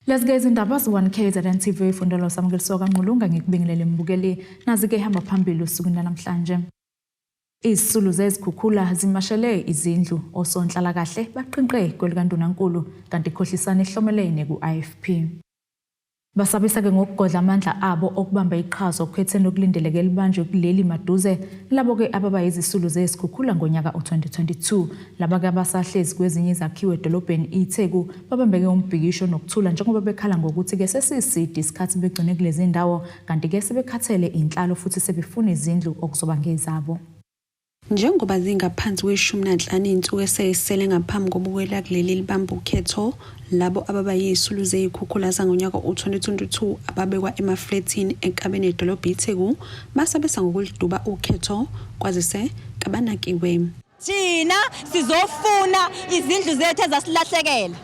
Let's get izindaba z1K ZNTV ifundelo samukeliso kaNqulunga ngikubingelele mbukeli nazi ke ihamba phambili usuku namhlanje. Izisulu zezikhukhula zimashele izindlu osonhlala kahle baqinqe kwelikaNdunankulu kanti ikhohlisana ihlomelene ku-IFP. Basabisa ke ngokugodla amandla abo okubamba iqhaza okukhetheni okulindeleke libanjwe kuleli maduze labo ke ababa izisulu zezikhukhula ngonyaka u2022 laba ke abasahlezi kwezinye izakhiwo edolobheni iTheku babambeke umbhikisho nokuthula njengoba bekhala ngokuthi ke sesiside isikhathi begcine kulezi ndawo kanti ke sebekhathele inhlalo futhi sebefuna izindlu okuzoba ngezabo. Njengoba zingaphansi kwe-15 insuku eseyisele ngaphambi kobukwela kuleli libamba ukhetho labo ababayisulu zezikhukhula zangonyaka u2022 ababekwa emafletini enkabeni edolobha iTheku basabesa ngokuliduba ukhetho kwazise kabanakiwe. Thina sizofuna izindlu zethu ezasilahlekela.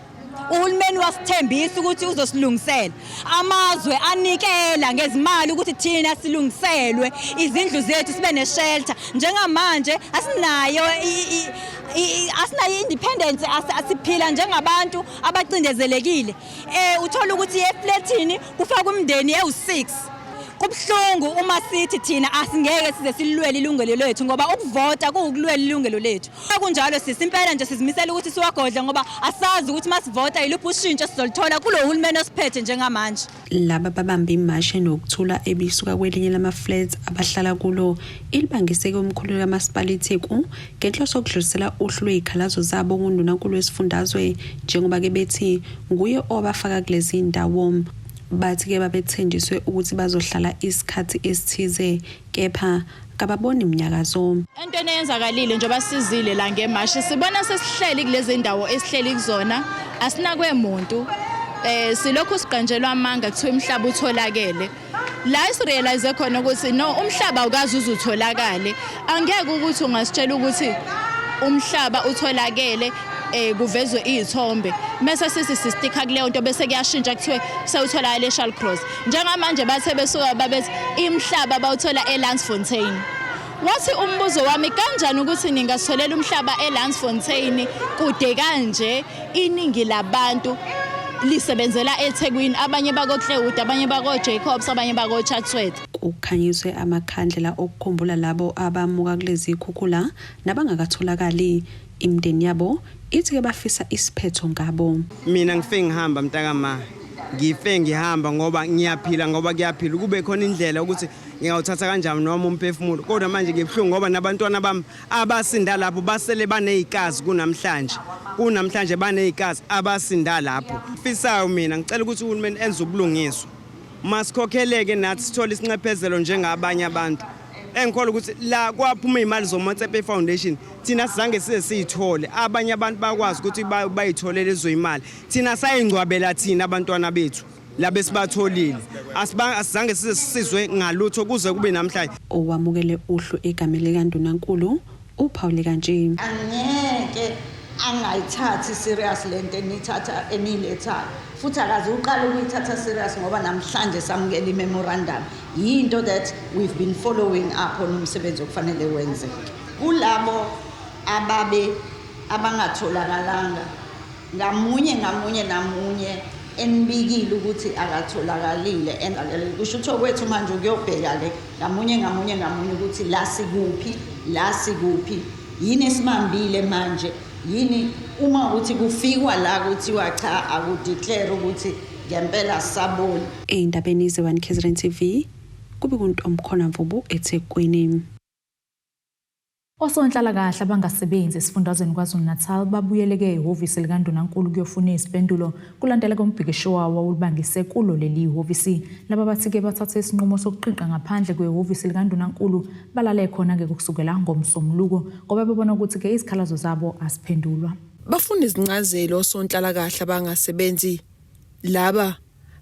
Uhulumeni wasithembisa ukuthi uzosilungisela. Amazwe anikela ngezimali ukuthi thina silungiselwe izindlu zethu sibe ne-shelter. Njengamanje asinayo independence asiphila njengabantu abacindezelekile. Uthola ukuthi eflatini kufaka umndeni ewu6. Kubhlungu uma sithi thina asingeke size silwele ilungelo lethu ngoba ukuvota kuukulwela ilungelo lethu. Kunjalo sisimpela nje sizimisela ukuthi siwagodle ngoba asazi ukuthi masivota iluphi ushintsho sizolithola kulo hulumeni osiphethe njengamanje. Laba babamba imashe nokuthula ebisuka kwelinye lama-flats abahlala kulo ilibangiseke umkhulu kamasipala iTheku ngenhloso yokudlulisela uhlu lwezikhalazo zabo kuNdunankulu wesifundazwe njengoba ke bethi nguye obafaka kulezi ndawo. Bathi ke babethenjiswe ukuthi bazohlala isikhathi esithize kepha kababona iminyakazo. Into eyenzakalile njengoba sizile la ngemashi sibona sesihleli kulezi ndawo esihleli kuzona asinakwe umuntu silokhu siqanjelwa amanga kuthiwa umhlaba utholakele. La isirealize khona ukuthi no umhlaba ukazi uzutholakale angeke ukuthi ungasitshela ukuthi umhlaba utholakele kuvezwe izithombe mase sisistika kuleyo nto bese kuyashintsha kuthiwe sewuthola eShall Cross njengamanje bathe besuka babethi imhlaba bawuthola eLansfontein. Wathi umbuzo wami kanjani ukuthi ningasitholela umhlaba eLansfontein kude kanje iningi labantu lisebenzela eThekwini abanye bakoKlewud abanye bakoJacobs abanye bakoChatsworth. Kukhanyiswe amakhandlela okukhumbula labo abamuka kulezi ikhukhula nabangakatholakali imndeni yabo ithi ke bafisa isiphetho ngabo. Mina ngife ngihamba mntakama ngife ngihamba ngoba ngiyaphila ngoba kuyaphila kube khona indlela ukuthi ngiyawuthatha kanjani noma umphefumulo kodwa manje ngibhlungu ngoba nabantwana bami abasinda lapho basele banezikazi kunamhlanje banezikazi abasinda lapho. Fisayo mina ngicela ukuthi uhulumeni enze ubulungiswa masikhokheleke nathi sithole isincephezelo njengabanye abantu. Engikholwa ukuthi la kwaphuma imali zoMotsepe Foundation thina sizange size siyithole abanye abantu bakwazi ukuthi bayithole lezo imali thina sayingcwabela thina abantwana bethu labe sibatholile asizange size sisizwe ngalutho kuze kube namhlanje. Owamukele uhlu egamele kaNdunankulu uPaul kanje angeke angayithathi serious lento enithatha enilethayo futhi akaze uqala ukuyithatha serious ngoba namhlanje samukela imemorandum yinto that we've been following up on umsebenzi okufanele wenzeke kulabo abangatholakalanga ngamunye enibikile ukuthi akatholakalile kusho ukuthi okwethu manje ukuyobheka le ngamunye ukuthi la sikuphi yini esimambile manje yini uma ukuthi kufikwa la kuthiwa cha akudeclare ukuthi ngempela sabona. Endabeni ze1K ZNTV kube kuntomkhona Mvubu eThekwini. Osonhlala kahle abangasebenzi esifundazweni KwaZulu-Natal babuyeleke ehhovisi likaNdunankulu kuyofuna izipendulo kulandela kombhikisho wawo ulibangise kulo leli ihhovisi laba bathi ke bathathe isinqumo sokuqinqa ngaphandle kwehhovisi likaNdunankulu balale khona ke kusukela ngomsombuluko ngoba bebona ukuthi ke izikhalazo zabo asiphendulwa. Bafuna izincazelo osonhlala kahle abangasebenzi laba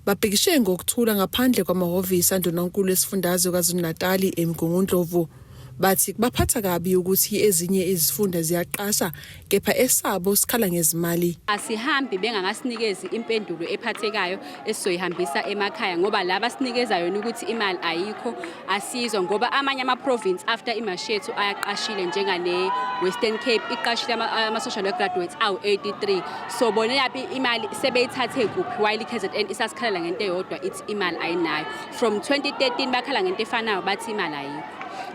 babhekishe ngokuthula ngaphandle kwamahhovisi aNdunankulu esifundazwe KwaZulu-Natal eMgungundlovu bathi baphatha kabi ukuthi ezinye izifunda ziyaqasha kepha esabo sikhala ngezimali. Asihambi bengangasinikezi impendulo ephathekayo esizoyihambisa emakhaya ngoba laba sinikeza yona ukuthi imali ayikho asizwe ngoba amanye ama-province after imashi yethu ayaqashile njengane Western Cape iqashile ama-social work graduates awu-83 so bone yaphi imali sebeyithathe kuphi while i-KZN isasikhalela ngento eyodwa ithi imali ayinayo from 2013 bakhala ngento efanayo bathi imali ayikho.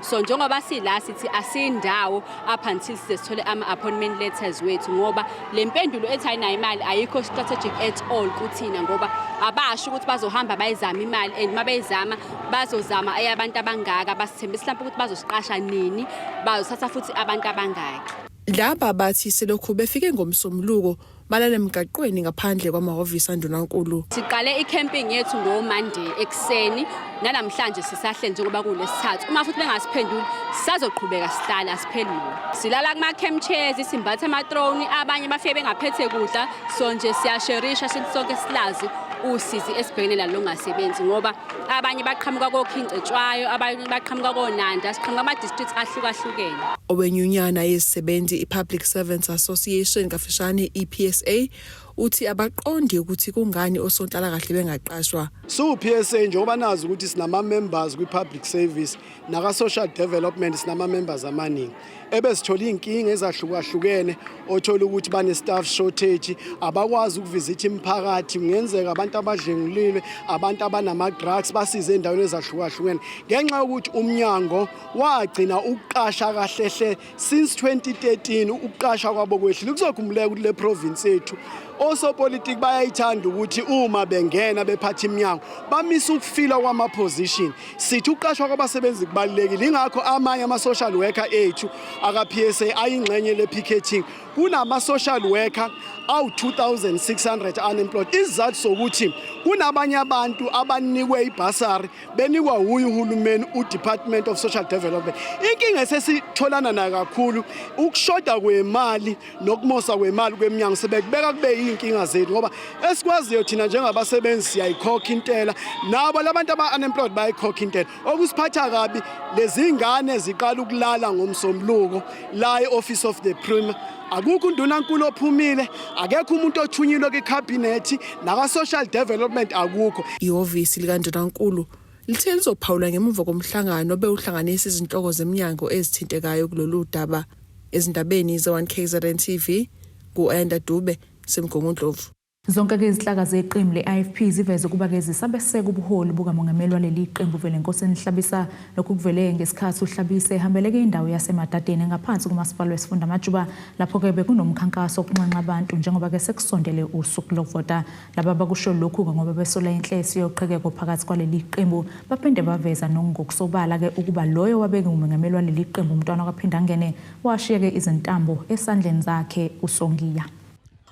So njengoba sila sithi asindawo up until size sithole ama-appointment letters wethu ngoba le mpendulo ethi ayinayo imali ayikho strategic at all kuthina ngoba abasho ukuthi bazohamba bayizama imali and mabeyizama bazozama abantu abangaka basithembisa mhlawumbe ukuthi bazosiqasha nini bazothatha futhi abantu abangaka. Laba bathi selokhu befike ngomsombuluko balale emgaqweni ngaphandle kwamahhovisi andunankulu. Siqale i-camping yethu ngoMonday ekseni namhlanje sisahle njengoba kulesithathu uma futhi bengasiphenduli sisazoqhubeka sihlala asiphelile. Silala kuma-camp chairs simbatha ama-throne abanye bafike bengaphethe kudla so nje siyasherisha sithi sonke silazi usizi esibhekene nalo ngasebenzi ngoba abanye baqhamuka koKhincetshwayo abanye baqhamuka koNanda siqhamuka ama-districts ahlukahlukene. Owenyunyana yezisebenzi i-Public Servants Association kafishane EPSA uthi abaqondi ukuthi kungani osonhlala kahle bengaqashwa. So PSA njengoba nazi ukuthi sinama members kwi-public service naka social development sinama members amaningi ebesithola inkinga ezahlukahlukene othola ukuthi bane staff shortage abakwazi ukuvisit imphakathi kungenzeka abantu abadlengulile abantu abanama drugs basize endaweni ezahlukahlukene ngenxa ukuthi umnyango wagcina ukuqasha kahlehle since 2013 ukuqasha kwabo kwehlile kuzokhumuleka ukuthi le province yethu osopolitiki bayayithanda ukuthi uma bengena bephatha iminyango bamisa ukufila kwama-position sithi uqashwa kwabasebenzi kubalulekile ingakho amanye ama-social worker ethu aka-PSA ayingxenye le-picketing kunama-social worker awu-2,600 unemployed. Isizathu sokuthi kunabanye abantu abanikwe ibhasari benikwa huyu uhulumeni uDepartment of Social Development. Inkinga esesitholana nayo kakhulu ukushoda kwemali nokumosa kwemali kweminyango sebekubeka kube yinkinga zethu ngoba esikwaziyo thina njengabasebenzi siyayikhokha intela nabo labantu aba-unemployed bayikhokha intela. Okusiphatha kabi lezi ngane ziqala ukulala ngomsombuluko la e-Office of the Premier. Akukho undunankulu ophumile akekho umuntu othunyilwe kwicabinet naka social development akukho. Ihhovisi likaNdunankulu lithe lizophawula ngemuva komhlangano obewuhlanganisa izinhloko zeminyango ezithintekayo kulolu daba. Ezindabeni ze1KZN TV ku-Enda Dube Semgongondlovu. Zonke ke izinhlaka zeqembu le-IFP ziveze kuba ke zisabeseka ubuholi bukamongameli waleli qembu vele Nkosini Hlabisa lokhu kuvele ngesikhathi uHlabisa ehambeleke indawo yaseMatateni ngaphansi kumasipala wesifunda Majuba lapho ke bekunomkhankaso okunqanqa abantu njengoba ke sekusondele usuku lokuvota. Laba bakusho lokhu ngoba besola inhlesi yoqhekeko phakathi kwaleli qembu baphinde baveza ngokusobala ke ukuba loyo wabeke umongameli waleli qembu umntwana kwaphinda ngene washiya ke izintambo esandleni zakhe uSongiya.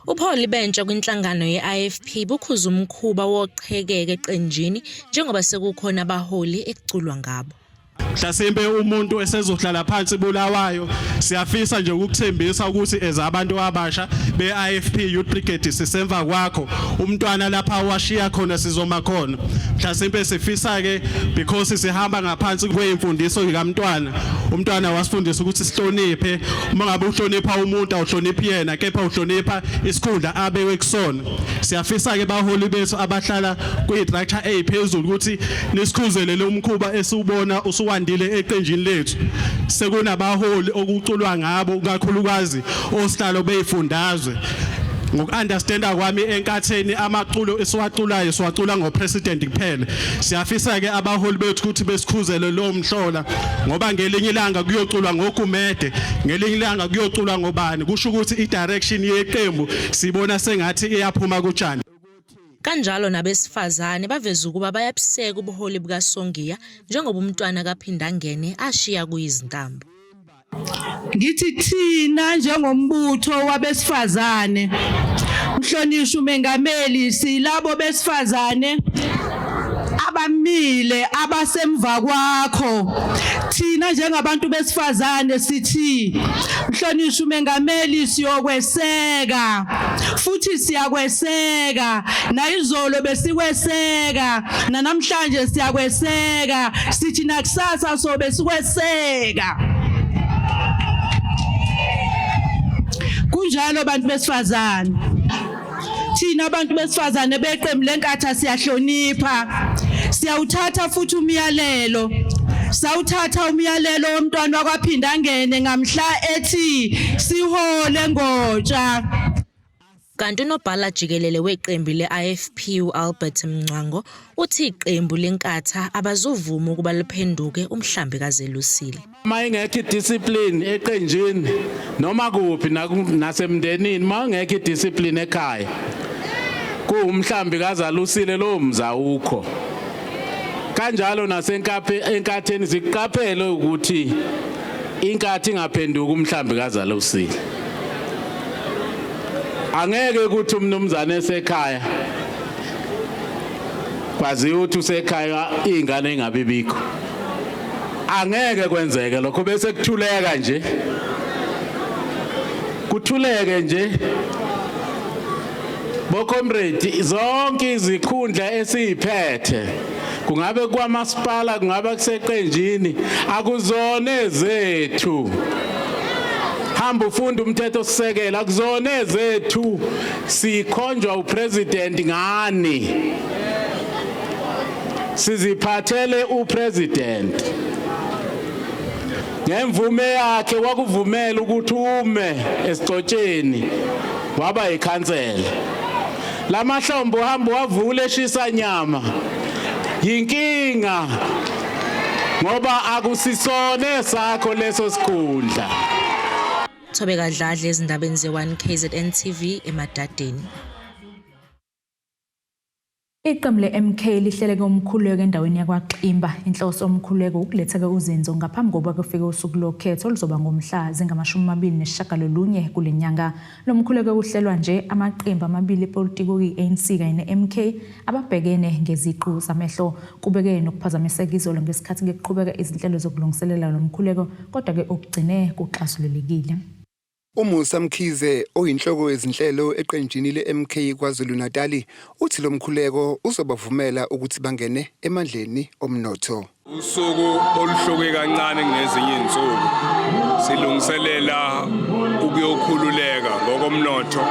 Upholi bentsha kwinhlangano ye-IFP bukhuza umkhuba woqhekeke eqenjini njengoba sekukhona abaholi ekuculwa ngabo. Mhlasimbe umuntu esezohlala phansi Bulawayo siyafisa nje ukukuthembisa ukuthi ezabantu abasha be-IFP Youth Brigade sisemva kwakho umntwana lapha washiya khona sizoma khona. Mhlasimbe sifisa ke because sihamba ngaphansi kwemfundiso zikaMntwana umntwana wasifundisa ukuthi sihloniphe uma ngabe uhlonipha umuntu awuhloniphi yena kepha uhlonipha isikhundla abewe kusona. Siyafisa ke baholi bethu abahlala kwi-structure eziphezulu ukuthi nisikhuzele lo mkhuba esubona usuwandile eqenjini lethu. Sekunabaholi okuculwa ngabo kakhulukazi osihlalo beyifundazwe. Ngoku-understanda kwami enkatheni amaculo esiwaculayo siwacula ngopresident kuphela. Siyafisa ke abaholi bethu ukuthi besikhuzele lo mhlola ngoba ngelinye ilanga kuyoculwa ngoGumede ngelinye ilanga kuyoculwa ngobani kusho ukuthi i-direction yeqembu sibona sengathi iyaphuma kutshani. Kanjalo nabesifazane baveza ukuba bayabuseka ubuholi bukaSongiya njengoba umntwana kaphinda ngene ashiya kuyizintambo. Ngithi thina njengombutho wabesifazane mhlonishwa umengameli silabo besifazane abamile abasemva kwakho. Thina njengabantu besifazane sithi mhlonishwa umengameli siyokweseka futhi siyakweseka nayizolo besikweseka namhlanje siyakweseka sithi nakusasa so besikweseka. Kunjalo bantu besifazane thina abantu besifazane beqembu lenkatha siyahlonipha siyawuthatha futhi umyalelo sawuthatha umyalelo womntwana wakaphinda angene ngamhla ethi sihole ngotsha. Kanti unobhala jikelele weqembu le-IFP uAlbert Mncwango uthi iqembu lenkatha abazovuma ukuba liphenduke umhlambi kaZelusile. Uma ingekho idiscipline eqenjini noma kuphi nasemndenini uma ingekho idiscipline ekhaya kuumhlambi kaZelusile lo mzawukho. Kanjalo nasenkatheni siqaphele ukuthi inkathi ingaphenduka umhlambi kaZelusile. Angeke ukuthi umnumzane esekhaya kwaziwa ukuthi usekhaya ingane engabibikho. Angeke kwenzeke lokho bese kuthuleka nje. Kuthuleke nje. Bo comrade zonke izikhundla esiziphethe kungabe kwamasipala kungabe kuseqenjini akuzone zethu. Hamba ufunda umthetho sisekela akuzone zethu sikhonjwa upresident ngani siziphathele upresident ngemvume yakhe wakuvumela ukuthi ume esicotsheni waba ikhansela lamahlombo hamba wavule eshisa nyama yinkinga ngoba akusisone sakho leso sikhundla. Thobeka Dladla ezindabeni ze1 KZN TV eMadadeni. Iqembu le-MK lihleleke umkhuleko endaweni yakwaXimba. Inhloso yomkhuleko ukuletheka uzinzo ngaphambi kokuba kufike usuku lokhetho oluzoba ngomhla zingama-29 kule nyanga. Lo mkhuleko uhlelwa nje amaqembu amabili epolitiki okuyi-ANC kanye ne-MK ababhekene ngeziqu zamehlo. Kubeke nokuphazamiseka izolo ngesikhathi kuqhubeka izinhlelo zokulungiselela lo mkhuleko kodwa-ke okugcine kuxazululekile. Umusa Mkhize oyinhloko yezinhlelo eqenjini le-MK KwaZulu Natal uthi lo mkhuleko uzobavumela ukuthi bangene emandleni omnotho. Usuku oluhluke kancane kunezinye izinsuku silungiselela ukuyokhululeka ngokomnotho,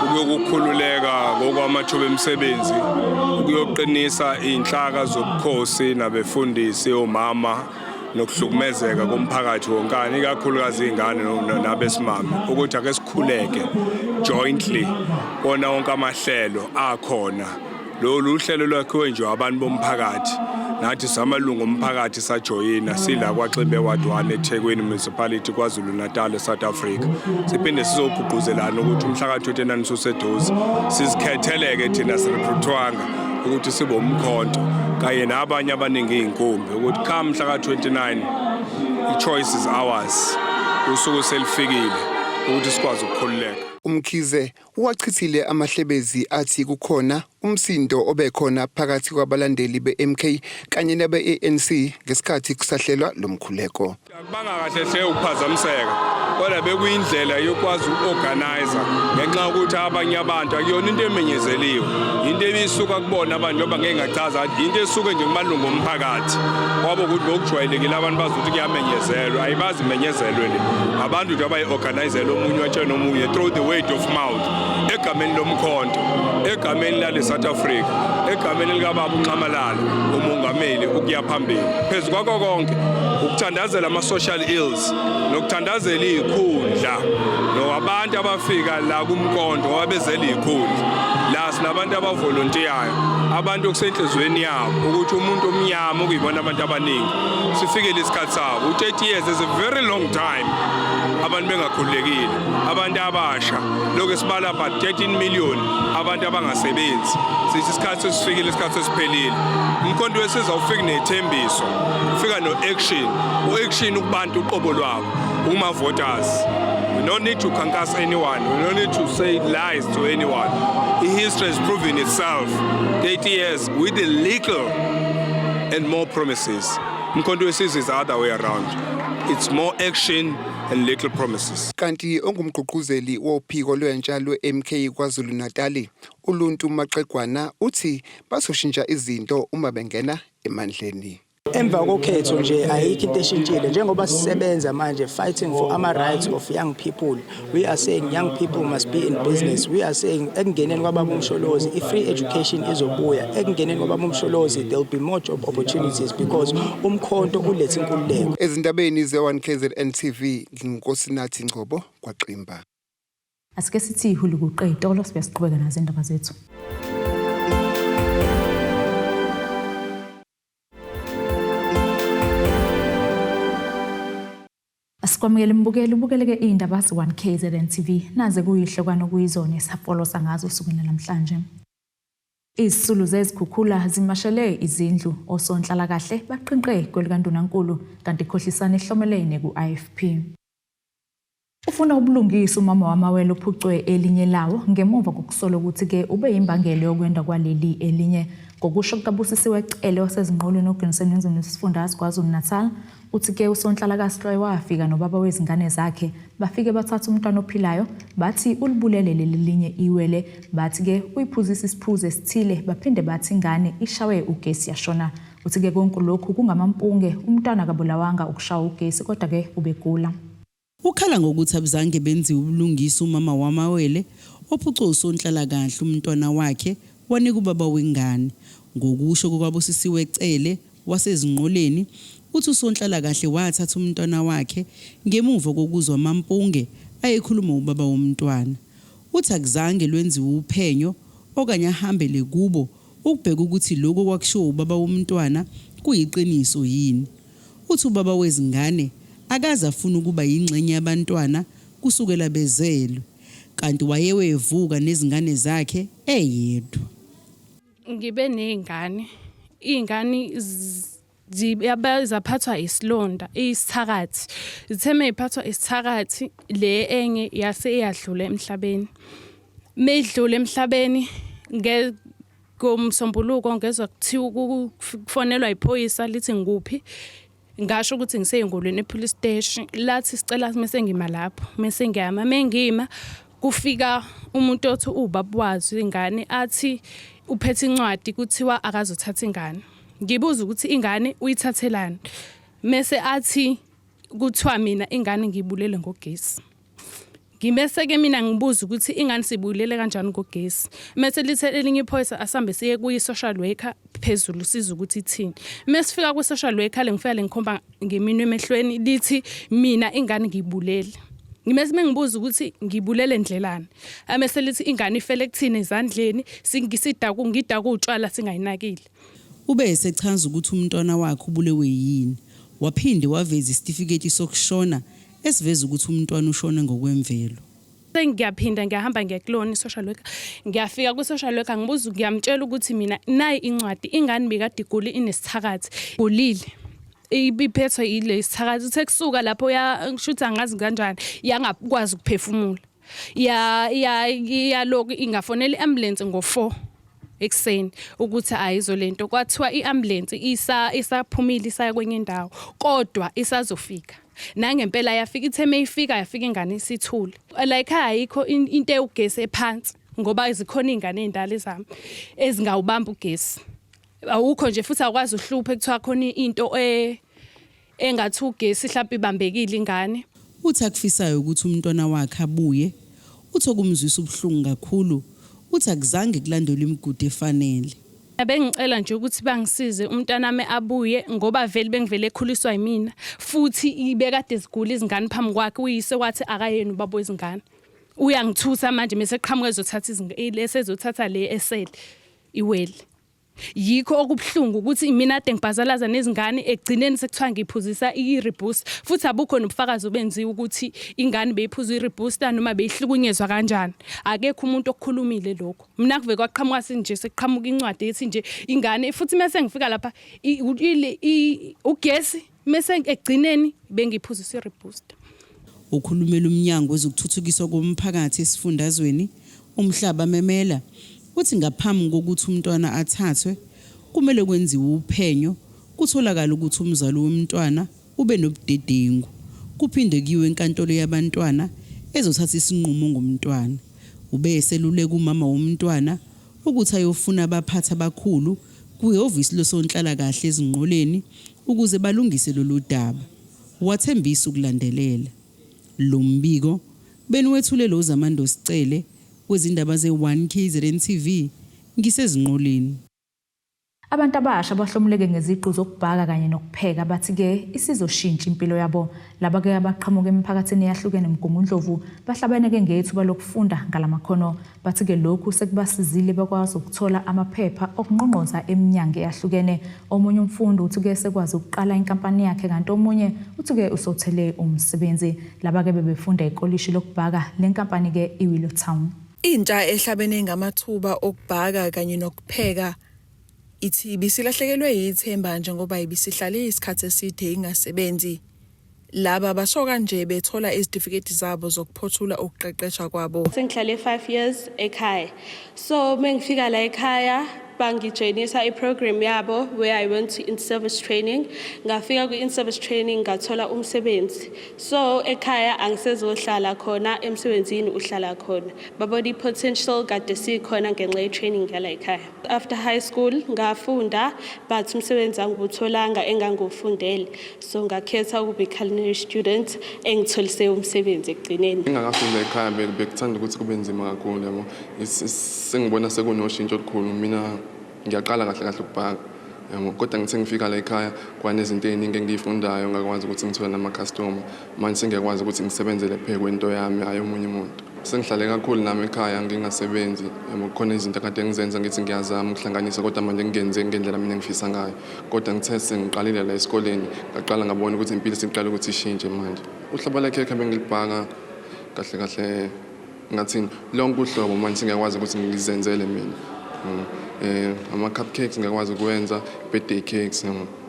ukuyokukhululeka ngokwamathuba emisebenzi, ukuyoqinisa inhlaka zobukhosi nabefundisi omama nokuhlukumezeka komphakathi wonkana ikakhulukazi izingane nabesimame ukuthi ake sikhuleke jointly kona wonke amahlelo akhona. Lolu uhlelo lwakhiwe nje abantu bomphakathi nathi samalungu omphakathi sajoyina sila kwaXimba Ward 1 eThekwini Municipality KwaZulu Natal South Africa. Siphinde sizogqugquzelana ukuthi umhla ka-29 suseduze sizikhetheleke thina sirephruthwanga ukuthi sibe umkhonto kanye nabanye abaningi inkumbi ukuthi come mhla ka-29 i-choice is ours. Usuku selifikile ukuthi sikwazi ukukhululeka. Umkhize wachithile amahlebezi athi kukhona umsindo obekhona phakathi kwabalandeli be-MK kanye nabe-ANC ngesikhathi kusahlelwa lo mkhuleko. Bangakahle hle ukuphazamiseka kodwa bekuyindlela yokwazi uku-organizer ngenxa yokuthi abanye abantu akuyona into emenyezeliwe, into ebisuka kubona abantu njengoba ngeke ngachaza into esuke nje kumalungu omphakathi kwabo ukuthi bokujwayelekile abantu bazothi kuyamenyezelwa ayibazi imenyezelwe le abantu nje abayi-organizela omunye watshela omunye through the word of mouth egameni lomkhonto egameni lale South Africa egameni likababa uNxamalala umongameli ukuya phambili phezu kwakho konke ukuthandazela ama-social ills nokuthandazela izikhundla nowabantu abafika la kumkhonto wabezela izikhundla la sinabantu abavolontiyayo abantu okusenhlizweni yabo ukuthi umuntu omnyama ukuyibona abantu abaningi sifikele isikhathi sabo. U30 years is a very long time abantu bengakhululekile, abantu abasha lokho esibala but 13 million abantu abangasebenzi. Sithi isikhathi sesifikile, isikhathi sesiphelile. Umkhonto wesizwe ufika nethembiso, ufika no-action, u-action ukubantu uqobo lwabo kuma-voters. We don't need to concuss anyone, we don't need to say lies to anyone. history has proven itself 30 years with the legal and more promises. Mkhonto wesizwe is the other way around. It's more action and little promises. Kanti ongumgqugquzeli wophiko lwentsha lwe-MK KwaZulu Natali, uLuntu Maqegwana uthi bazoshintsha izinto uma bengena emandleni. Emva kokhetho nje ayikho into eshintshile njengoba sisebenza manje fighting for ama rights of young people. We are saying young people must be in business. We are saying ekungeneni kwababa umsholozi i-free education izobuya. Ekungeneni kwababa umsholozi there will be more job opportunities because umkhonto ulethe inkululeko. Ezindabeni ze1KZN TV ngingosinathi Ngcobo kwaXimba. Asike sithi hulukuqedolo sibesiqhubeka nazo indaba zethu. Asikwamukele mbukeli ubukeleke indaba ze1KZN TV naze kuyihlekwana kuyizona esafolosa ngazo usukwini namhlanje. Izisulu zezikhukhula zimashele izindlu osonhlala kahle baqinqe kwelikaNdunankulu kanti khohlisana ehlomelene ku-IFP. Ufuna ubulungisa umama wamawele ophucwe elinye lawo ngemuva kokusola ukuthi ke ube imbangelo yokwenda kwaleli elinye ngokusho kukaBusisiwe Cele wasezinqolweni oGinseni nesifundazwe kwaZulu Natal uthi ke usonhlala kaStroy wafika nobaba wezingane zakhe bafike bathatha umntwana ophilayo bathi ulibulele leli linye iwele bathi ke uyiphuzisa isiphuzo esithile baphinde bathi ingane ishawe ugesi yashona uthi ke konke lokhu kungamampunge umntwana kabulawanga ukushawa ugesi kodwa ke ubegula. Ukhala ngokuthi abuzange benziwe ubulungisa umama wamawele ophucwe usonhlala kahle umntwana wakhe wanika ubaba wengane ngokusho kukaBusisiwe Cele wasezinqoleni uthi usonhlala kahle wathatha umntwana wakhe ngemuva kokuzwa amampunge ayekhuluma ubaba womntwana uthi akuzange lwenziwe uphenyo okanye ahambele kubo ukubheka ukuthi lokho kwakushiwo ubaba womntwana kuyiqiniso yini uthi ubaba wezingane akaze afuna ukuba yingxenye yabantwana kusukela bezelwe kanti wayewevuka nezingane zakhe eyedwa. Ngibe nezingane zaphathwa isilonda isithakathi zitheme iphathwa isithakathi le enye yase yadlula emhlabeni medlule emhlabeni ngomsombuluko ngezwe kuthiwa ukufonelwa iphoyisa lithi ngikuphi ngasho ukuthi ngiseyengolweni epolice station lathi sicela mase ngima lapho mase ngiyama mengima kufika umuntu othi ubaba wazi ingane athi uphethe incwadi kuthiwa akazothatha ingane ngibuza ukuthi ingane uyithathelani mase athi kuthiwa mina ingane ngibulele ngogesi ngimese ke mina ngibuza ukuthi ingane sibulele kanjani ngogesi mase lithe elinye iphoyisa asambe siye kuyi social worker phezulu siza ukuthi ithini mesifika ku social worker lengifika lengikhomba ngeminwe emehlweni lithi mina ingane ngibulele ngimese mengibuza ukuthi ngibulele endlelani amese lithi ingane ifele kuthina ezandleni singisidaku ngidaku utshwala singayinakile ube esechaza ukuthi umntwana wakhe ubulewe yini waphinde waveza isitifiketi sokushona esiveza ukuthi umntwana ushone ngokwemvelo. Ngiyaphinda ngiyahamba ngekloni social worker ngiyafika ku social worker ngibuza ngiyamtshela ukuthi mina nayi incwadi ingane bekade iguli inesithakathi ulile ibiphethwe ile isithakathi uthe kusuka lapho ngishuthi angazi kanjani yangakwazi ukuphefumula ya lokho ingafonela iambulance ngo4 ekseni ukuthi ayizolento kwathiwa iambulance isaphumile isaya kwenye indawo kodwa isazofika nangempela yafika itheme ifika yafika ingane isithule like ayikho into ugesi ephansi ngoba izikhona ingane endala ezami ezingawubamba ugesi awukho nje futhi akwazi uhluphe kuthiwa khona into engathi ugesi mhlawumbe ibambekile ingane uthi akufisayo ukuthi umntwana wakhe abuye uthi okumzwisa ubuhlungu kakhulu uthi akuzange kulandelwe imigudu efanele. Bengicela nje ukuthi bangisize umntanami abuye ngoba vele bengivele ekhuliswa yimina futhi ibekade iziguli izingane phambi kwakhe uyise wathi akayena ubaba wezingane uyangithusa manje mase qhamuke ezothatha izingane esezothatha le esele iwele yikho okubhlungu ukuthi mina ade ngibhazalaza nezingane egcineni sekuthiwa ngiphuzisa i-reboost futhi abukho nobufakazi obenziwe ukuthi ingane beyiphuza i-reboost noma beyihlukunyezwa kanjani akekho umuntu okukhulumile lokho mina kuve kwaqhamuka sinje sekuqhamuka incwadi ethi nje ingane futhi mase ngifika lapha ugesi mase egcineni bengiphuzisa i-reboost. Ukhulumela umnyango wezokuthuthukiswa komphakathi esifundazweni Umhlaba memela uthi ngaphambi kokuthi umntwana athathwe kumele kwenziwe uphenyo kutholakala ukuthi umzali womntwana ube nobudedengu kuphinde kuyiwe enkantolo yabantwana ezothatha isinqumo ngomntwana ube eseluleka umama womntwana ukuthi ayofuna abaphathi abakhulu kuyihhovisi losonhlala kahle ezinqoleni ukuze balungise lolu daba wathembisa ukulandelela lo mbiko beniwethule lo Zamando Sicele kwezindaba ze1KZN TV ngisezinqoleni. Abantu abasha bahlomuleke ngeziqu zokubhaka kanye nokupheka bathi ke isizoshintsha impilo yabo laba ke abaqhamuka emiphakathini yahlukene eMgungundlovu bahlabene ke ngethuba lokufunda ngalamakhono bathi ke lokhu sekubasizile bakwazi ukuthola amaphepha okunqonqoza eminyango yahlukene omunye umfundi uthi ke sekwazi ukuqala inkampani yakhe kanti omunye uthi ke usothele umsebenzi laba ke bebefunda ekolishi lokubhaka lenkampani ke iWillow Town. Intsha ehlabene ngamathuba okubhaka kanye nokupheka ithi bisilahlekelwe yithemba njengoba ibisihlale isikhathi eside ingasebenzi. Laba basho kanje bethola izitifiketi zabo zokuphothula ukuqeqeshwa kwabo. Sengihlale 5 years ekhaya. So mengifika la ekhaya bangijoinisa iprogram yabo where I went to in-service training. Ngafika ku-in-service training ngathola umsebenzi. So ekhaya angisezohlala khona emsebenzini uhlala khona. Babona potential kade sikhona ngenxa ye-training yala ekhaya. After high school ngafunda but umsebenzi angutholanga engangufundele. So ngakhetha ukuba culinary student engitholise umsebenzi ekugcineni. Ngingakafunda ekhaya bekuthanda ukuthi kube nzima kakhulu yabo. Sengibona sekunoshintsho olukhulu mina ngiyaqala kahle ukubhaka yabo kodwa ngithe ngifika la ekhaya kwanezinto eziningi engiyifundayo ngakwazi ukuthi ngithole nama customer manje sengiyakwazi ukuthi ngisebenzele phekwe into yami hayi omunye umuntu. Sengihlale kakhulu nami ekhaya ngingasebenzi yabo khona izinto kade ngizenza ngithi ngiyazama ukuhlanganisa kodwa manje ngenze ngendlela mina ngifisa ngayo kodwa ngithe sengiqalile la esikoleni ngaqala ngabona ukuthi impilo siqala ukuthi ishintshe manje. Uhlaba la khekhe bengilibhaka kahle ngathini lonke uhlobo manje singakwazi ukuthi ngizenzele mina. Ama cupcakes ngiyakwazi ukwenza, birthday cakes,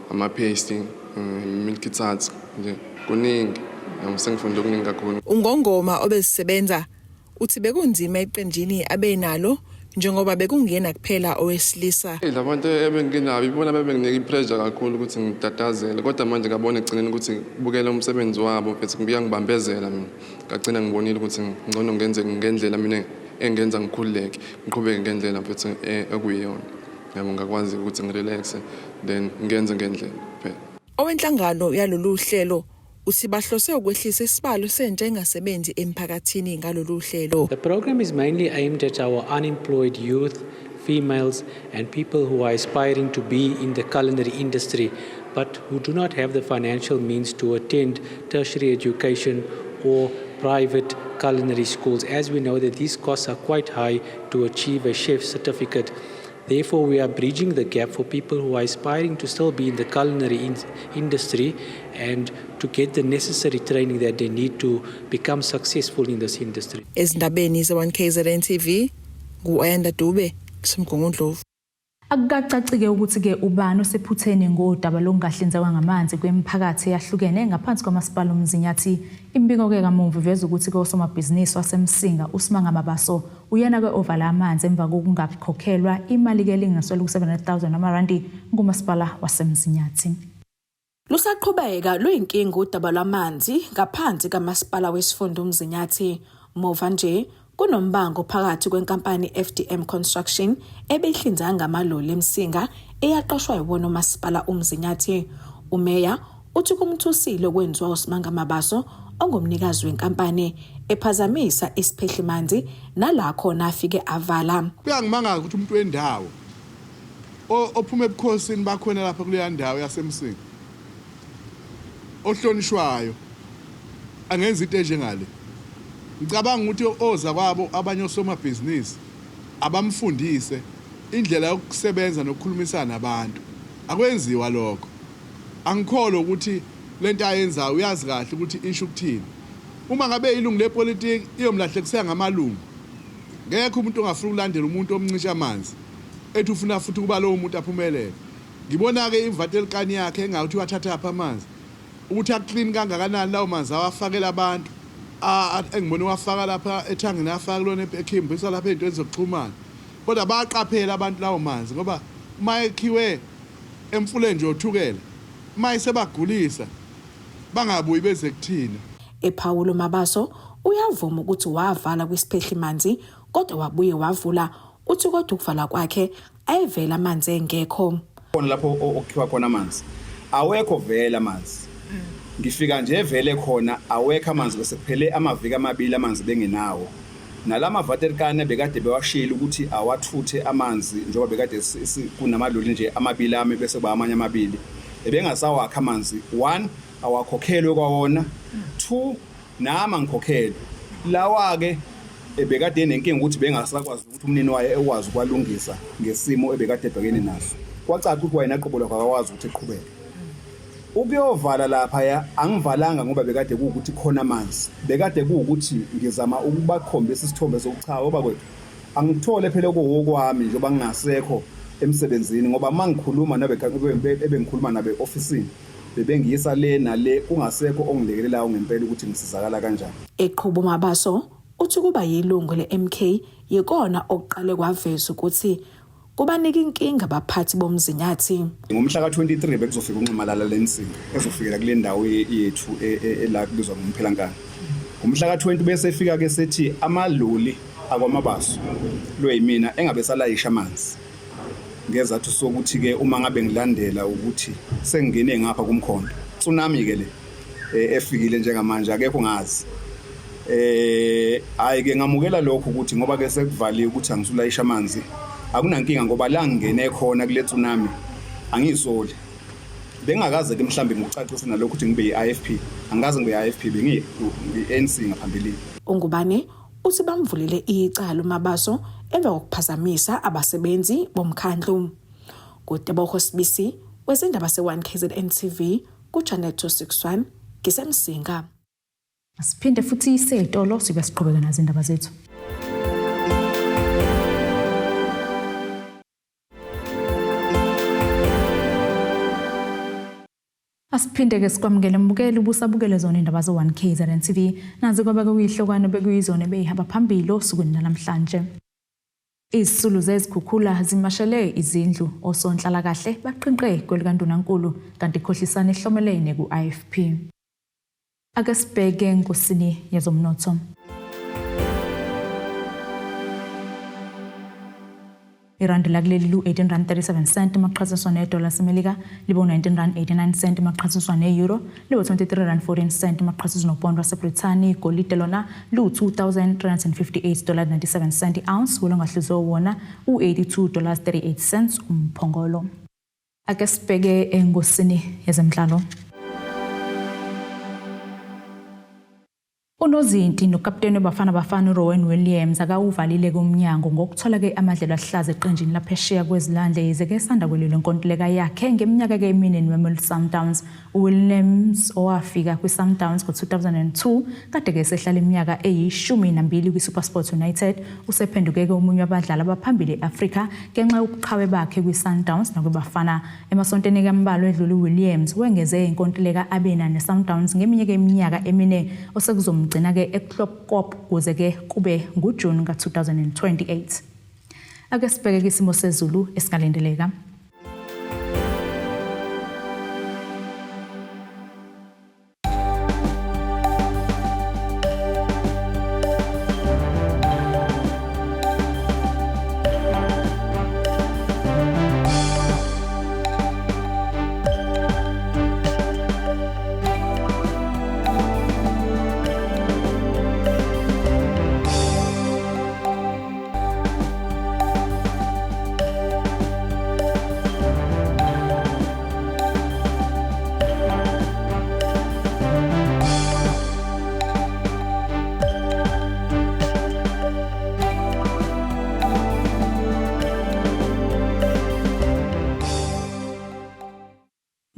ama pasty, milk tarts nje kuningi. Sengifunda okuningi kakhulu. Ungongoma obezisebenza uthi bekunzima eqenjini abenalo njengoba bekungena kuphela owesilisa. Labantu ebenginabo ibona bebenginika ipressure kakhulu ukuthi ngitatazele kodwa manje ngabona egcineni ukuthi kubukela umsebenzi wabo bese ngibuya ngibambezela mina. Ngagcina ngibonile ukuthi ngcono ngenze ngendlela mina engenza ngikhululeke ngiqhubeke ngendlela futhi ekuyiyona. Yabo ngakwazi ukuthi ngirelaxe then ngenze ngendlela phela. Owenhlangano yalolu hlelo uthi bahlose ukwehlisa isibalo sentsha engasebenzi emphakathini ngalolu hlelo. The program is mainly aimed at our unemployed youth, females and people who are aspiring to be in the culinary industry but who do not have the financial means to attend tertiary education or private culinary schools, as we know that these costs are quite high to achieve a chef certificate. Therefore, we are bridging the gap for people who are aspiring to still be in the culinary industry and to get the necessary training that they need to become successful in this industry. Ezindabeni ze1KZN TV, ngu-Ayanda Dube, kuseMgungundlovu. Akukacacike ukuthi ke ubani osephutheni ngodaba lokungahlinzekwa ngamanzi kwemiphakathi yahlukene ngaphansi kwamasipala uMzinyathi. Imbiko ke kamuva iveza ukuthi ke osomabhizinisi waseMsinga uSimanga Mabaso uyena ke ovala amanzi emva kokungakhokhelwa imali ke linganiselwa ku700,000 amarandi ngumasipala waseMzinyathi. Lusaqhubeka luyinkinga udaba lwamanzi ngaphansi kamasipala wesifunda uMzinyathi. Mova nje kunombango phakathi kwenkampani FDM Construction ebehlinza ngamaloli eMsinga eyaqashwa yibona umasipala uMzinyathi. Umeya uthi kumthusile okwenziwa uSimanga Mabaso ongumnikazi wenkampani ephazamisa isiphehlimanzi nalakho nafike avala. Kuyangimanga ukuthi umuntu wendawo ophuma ebukhosini bakhona lapha kuleya ndawo yaseMsinga ohlonishwayo angenza into enjengale. Ngicabanga ukuthi oza kwabo abanye osomabhizinisi abamfundise indlela yokusebenza nokukhulumisana nabantu. Akwenziwa lokho. Angikholwa ukuthi lento ayenzayo uyazi kahle ukuthi isho ukuthini. Uma ngabe ilungu lepolitiki iyomlahlekisa ngamalungu. Ngekho umuntu ongafuna ukulandela umuntu omncisha amanzi. Ethi ufuna futhi kuba lo muntu aphumelele. Ngibona ke imvatelikani yakhe engathi wathatha apha amanzi. Ukuthi aclean kangakanani lawo manzi awafakela abantu. engibona wafaka lapha ethangeni afaka lona ekhimbisa lapha into ezokuxhumana kodwa baqaphela abantu lawo manzi ngoba mayekhiwe emfuleni nje othukela mayisebagulisa bangabuyi beze kuthina. ePhawulo Mabaso uyavuma ukuthi wavala kwisiphehli manzi kodwa wabuye wavula uthi kodwa ukuvala kwakhe ayevela amanzi engekho. Khona lapho okhiwa khona amanzi awekho vele amanzi ngifika nje evele khona awekho amanzi bese kuphele amaviki amabili amanzi bengenawo nalama vaterkane bekade bewashila ukuthi awathuthe amanzi njengoba bekade kunamaloli nje amabili ami bese ba amanye amabili ebengasawakha amanzi 1 awakhokhelwe kwawona 2 nama ngikhokhelo lawa ke ebekade nenkingi ukuthi bengasakwazi ukuthi umnini waye ekwazi ukwalungisa ngesimo ebekade ebhekene naso kwacaca ukuthi wayena aqobola akwazi ukuthi eqhubeke ukuyovala lapha ya angivalanga ngoba bekade kuukuthi khona amanzi bekade kuukuthi ngizama ukubakhombisa isithombe sokuchawa oba kwethu angithole phela kokwami njengoba ngingasekho emsebenzini ngoba mangikhuluma nabe ebengikhuluma nabe officeini bebengiyisa le nale kungasekho ongilekelelayo ngempela ukuthi ngisizakala kanjani. Eqhubu Mabaso uthi kuba yilungu leMK yikona okuqale kwaveza ukuthi kubanika inkinga abaphathi bomzinyathi. Ngomhla ka23 bekuzofika unqamalala lensinga ezofikela kule ndawo yethu la kubizwa ngoMphelankani. Ngomhla ka20 bese efika ke sethi amaloli akwamabaso lo yimina engabe salayisha amanzi. Ngezathu sokuthi ke uma ngabe ngilandela ukuthi sengingene ngapha kumkhondo. Tsunami ke le efikile njengamanje akekho ngazi. Hayi ke ngamukela lokho ukuthi ngoba ke sekuvaliwe ukuthi angisulayisha amanzi. Akunankinga ngoba la ngene khona kule tsunami angisoli bengakaze ke mhlambe ngicacisa nalokho ukuthi ngibe yiIFP angaze ngibe yiIFP bengiNC ngaphambili. Ungubane uthi bamvulele icala uMabaso emva kokuphazamisa abasebenzi bomkhandlu. Kuteboho Sibisi wezindaba se1KZN TV kuChannel 261 Gisemsinga. Asiphinde futhi isetolo sibe siqhubeka nazo indaba zethu. Asiphinde ke sikwamukele mbukeli ubusabukele zona indaba zo1KZN TV nazi kwabeka kuyihlokwane bekuyizona ebehamba phambili osukwini namhlanje. Izisulu zezikhukhula zimashele izindlu osonhlala kahle baqinqe kwelikaNdunankulu kanti ikhohlisana ehlomelene kuIFP. Ake sibheke enkosini yezomnotho. Irandi lakuleli lu 18.37 cent maqhathiswa nedola semelika libo 19.89 cent maqhathiswa neeuro libo 23.14 cent maqhathiswa nopound waseBrithani igolide lona lu $2,358.97 cent ounce wolongahliziyo wona u$82.38 umphongolo. Ake sibheke enkosini yezemidlalo. Unozinti nokapteni wabafana bafana uRowan Williams akawuvalile kumnyango ngokuthola ke amadlelo ahlaza eqenjini laphesheya kwezilande yize ke sanda kwelile inkontileka yakhe ngeminyaka ke emine neMemel Sundowns. Williams owafika kwiSundowns ngo2002 kade ke sehlala iminyaka eyi12 kwiSuperSport United usephenduke ke omunye wabadlali abaphambili eAfrika ngenxa yobuqhawe bakhe kwiSundowns nakwabafana. Emasontweni kembalo edlule Williams wengeze inkontileka abena neSundowns ngeminyaka eminyaka emine osekuzom gcina ke eClopkop kuze ke kube nguJune ka2028. Ake sibheke isimo sezulu esingalendeleka.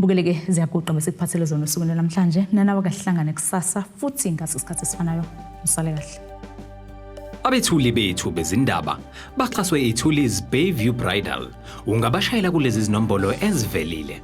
Bukeleke ziyaguqa bese kuphathele zona usukwini namhlanje nanawe kahlangane kusasa futhi ngasikhathi esifanayo usale kahle. Abethuli bethu bezindaba baxhaswe iThulis Bayview Bridal ungabashayela kulezi zinombolo ezivelile